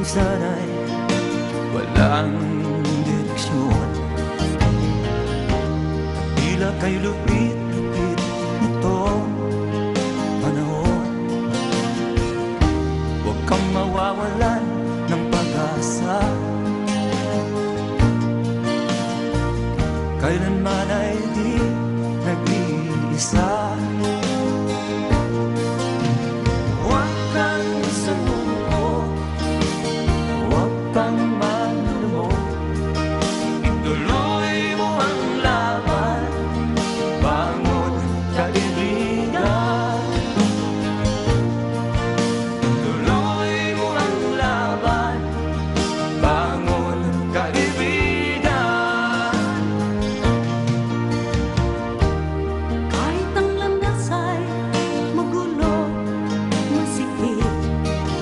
sana'y walang direksyon. Tila kay lupit-lupit nitong panahon. Huwag kang mawawalan